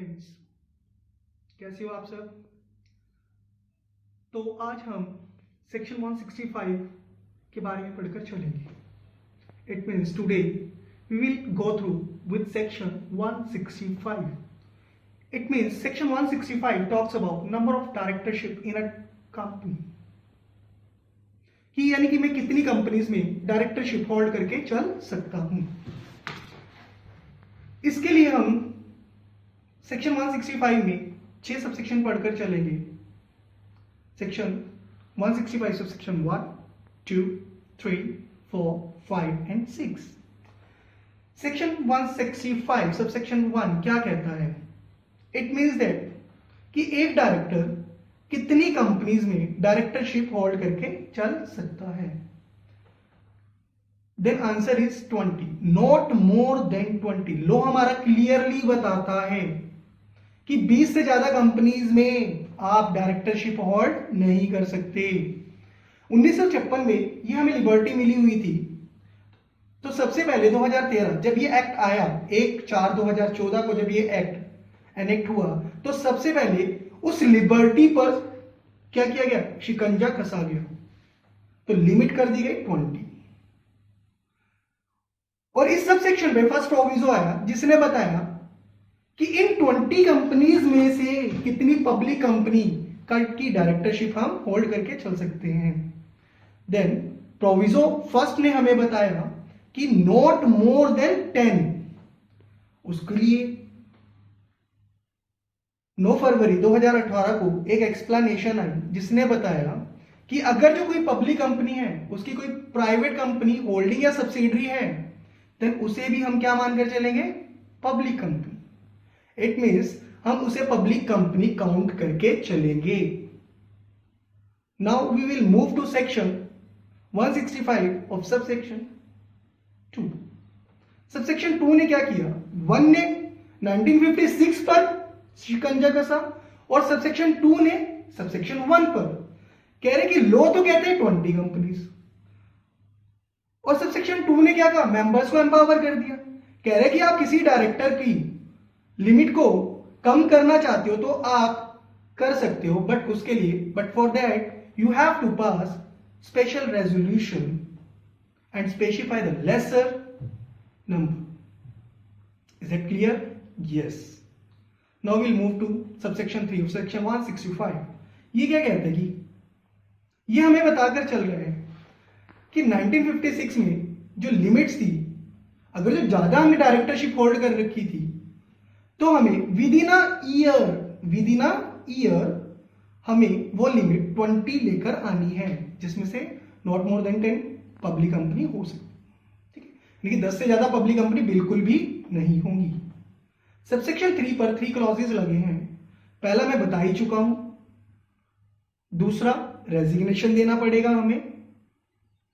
Friends, कैसे हो आप सब। तो आज हम सेक्शन 165 के बारे में पढ़कर चलेंगे। It means today we will go through with section 165. It means section 165 talks about number of directorship in a company, कि यानी कि मैं कितनी कंपनीज में डायरेक्टरशिप होल्ड करके चल सकता हूं। इसके लिए हम सेक्शन 165 में 6 सबसेक्शन पढ़कर चलेंगे। Section 165 subsection 1, 2, 3, 4, 5 and 6। Section 165 subsection 1 क्या कहता है? इट मीन्स दैट कि एक डायरेक्टर कितनी कंपनीज में डायरेक्टरशिप होल्ड करके चल सकता है। Then answer is 20, not more than 20। लो हमारा क्लियरली बताता है कि 20 से ज्यादा कंपनीज में आप डायरेक्टरशिप होल्ड नहीं कर सकते। 1956 में ये हमें लिबर्टी मिली हुई थी। तो सबसे पहले 2013 जब ये एक्ट आया, 1/4/2014 को जब ये एक्ट एनेक्ट हुआ, तो सबसे पहले उस लिबर्टी पर क्या किया गया? शिकंजा कसा गया। तो लिमिट कर दी गई 20। और इस सब सेक्शन में फर्स्ट प्रोविजो आया जिसने बताया कि इन 20 कंपनीज में से कितनी पब्लिक कंपनी की डायरेक्टरशिप हम होल्ड करके चल सकते हैं। देन प्रोविजो फर्स्ट ने हमें बताया कि नॉट मोर देन 10। उसके लिए 9 फरवरी 2018 को एक एक्सप्लेनेशन आई जिसने बताया कि अगर जो कोई पब्लिक कंपनी है उसकी कोई प्राइवेट कंपनी होल्डिंग या सब्सिडरी है, देन उसे भी हम क्या मानकर चलेंगे? Public company. इट मीन्स हम उसे पब्लिक कंपनी काउंट करके चलेंगे। Now we will move to section 165 of subsection 2। Subsection 2 ने क्या किया? 1 ने 1956 पर शिकंजा कसा और सबसेक्शन 2 ने सबसेक्शन 1 पर। कह रहे कि लो तो कहते हैं 20 कंपनीज, और सबसेक्शन 2 ने क्या कहा? मेंबर्स को एम्पावर कर दिया। कह रहे कि आप किसी डायरेक्टर की लिमिट को कम करना चाहते हो तो आप कर सकते हो, but for that you have to pass special resolution and specify the lesser number. Is that clear? Yes. Now will move to subsection 3 of section 165। ये क्या कहता है कि ये हमें बताकर चल रहे हैं कि 1956 में जो लिमिट्स थी, अगर जो ज्यादा हमने डायरेक्टरशिप होल्ड कर रखी थी तो हमें विद इन अ ईयर हमें वो लिमिट 20 लेकर आनी है, जिसमें से not more then 10 public company हो सकती है। ठीक है, लेकिन 10 से ज्यादा पब्लिक कंपनी बिल्कुल भी नहीं होंगी। सबसेक्शन 3 पर 3 क्लॉजेस लगे हैं। पहला मैं बता ही चुका हूं। दूसरा, रेजिग्नेशन देना पड़ेगा हमें।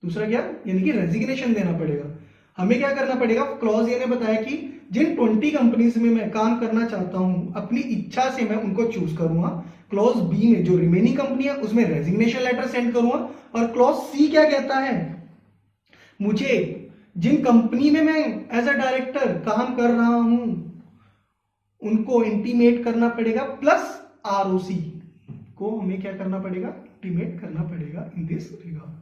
दूसरा क्या? यानी कि रेजिग्नेशन देना पड़ेगा। हमें क्या करना पड़ेगा? क्लॉज ए ने बताया कि जिन 20 कंपनीज में मैं काम करना चाहता हूं, अपनी इच्छा से मैं उनको चूज करूंगा। क्लॉज बी में जो रिमेनिंग कंपनी है उसमें रेजिग्नेशन लेटर सेंड करूंगा। और क्लॉज सी क्या कहता है? मुझे जिन कंपनी में मैं एज अ डायरेक्टर काम कर रहा हूं उनको इंटीमेट करना पड़ेगा, प्लस आरओसी को हमें क्या करना पड़ेगा? इंटीमेट करना पड़ेगा इन दिस रिगार्ड।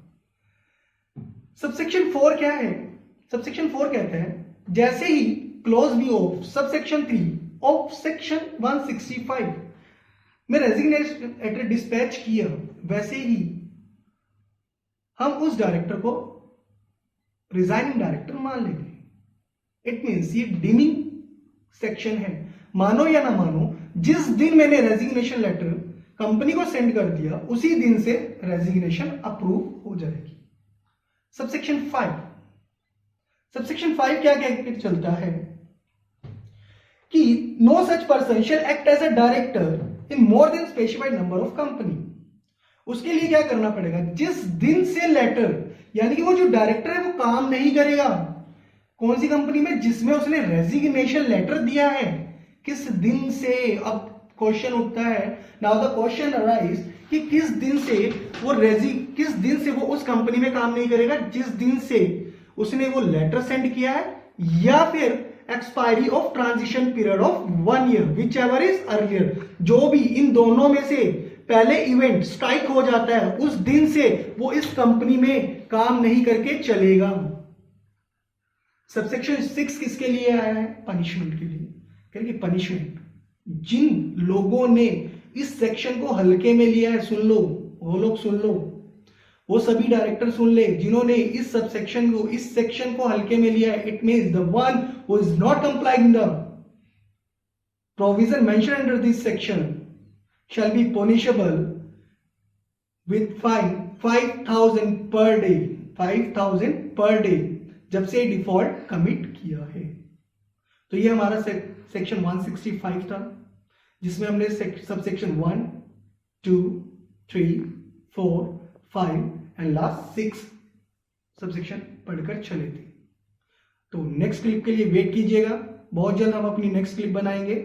सबसेक्शन 4 क्या है? सबसेक्शन 4 कहता है जैसे ही clause B of subsection 3 of section 165 में रेजिग्नेशन लेटर डिस्पैच किया, वैसे ही हम उस डायरेक्टर को रिजाइनिंग डायरेक्टर मान लेंगे। इट मीन्स ये डीमिंग सेक्शन है। मानो या ना मानो, जिस दिन मैंने रेजिग्नेशन लेटर कंपनी को सेंड कर दिया उसी दिन से रेजिग्नेशन अप्रूव हो जाएगी। सबसेक्शन 5 क्या कहकर चलता है कि no such person shall act as a director in more than specified number of company. उसके लिए क्या करना पड़ेगा? जिस दिन से लेटर, यानी कि वो जो डायरेक्टर है वो काम नहीं करेगा कौन सी कंपनी में? जिसमें उसने रेजिग्नेशन लेटर दिया है। किस दिन से? अब क्वेश्चन उठता है, नाउ द क्वेश्चन अराइज कि किस दिन से वो उस कंपनी में काम नहीं करेगा जिस दिन से उसने वो लेटर सेंड किया है, या फिर expiry of transition period of 1 year which ever is earlier. जो भी इन दोनों में से पहले इवेंट स्ट्राइक हो जाता है उस दिन से वो इस कंपनी में काम नहीं करके चलेगा। सबसेक्शन 6 किसके लिए आया है? पनिशमेंट के लिए। कहेंगे पनिशमेंट, जिन लोगों ने इस सेक्शन को हल्के में लिया है, सुन लो, वो लोग सुन लो, वो सभी डायरेक्टर सुन ले जिन्होंने इस सेक्शन को हल्के में लिया है। It means the one who is not complying the provision mention under this section shall be punishable with fine 5,000 per day, 5,000 per day जब से डिफॉल्ट कमिट किया है। तो ये हमारा सेक्शन 165 था जिसमें हमने सबसेक्शन 1, 2, 3, 4, 5 एंड लास्ट 6 सबसेक्शन पढ़कर चले थे। तो नेक्स्ट क्लिप के लिए वेट कीजिएगा, बहुत जल्द हम अपनी नेक्स्ट क्लिप बनाएंगे।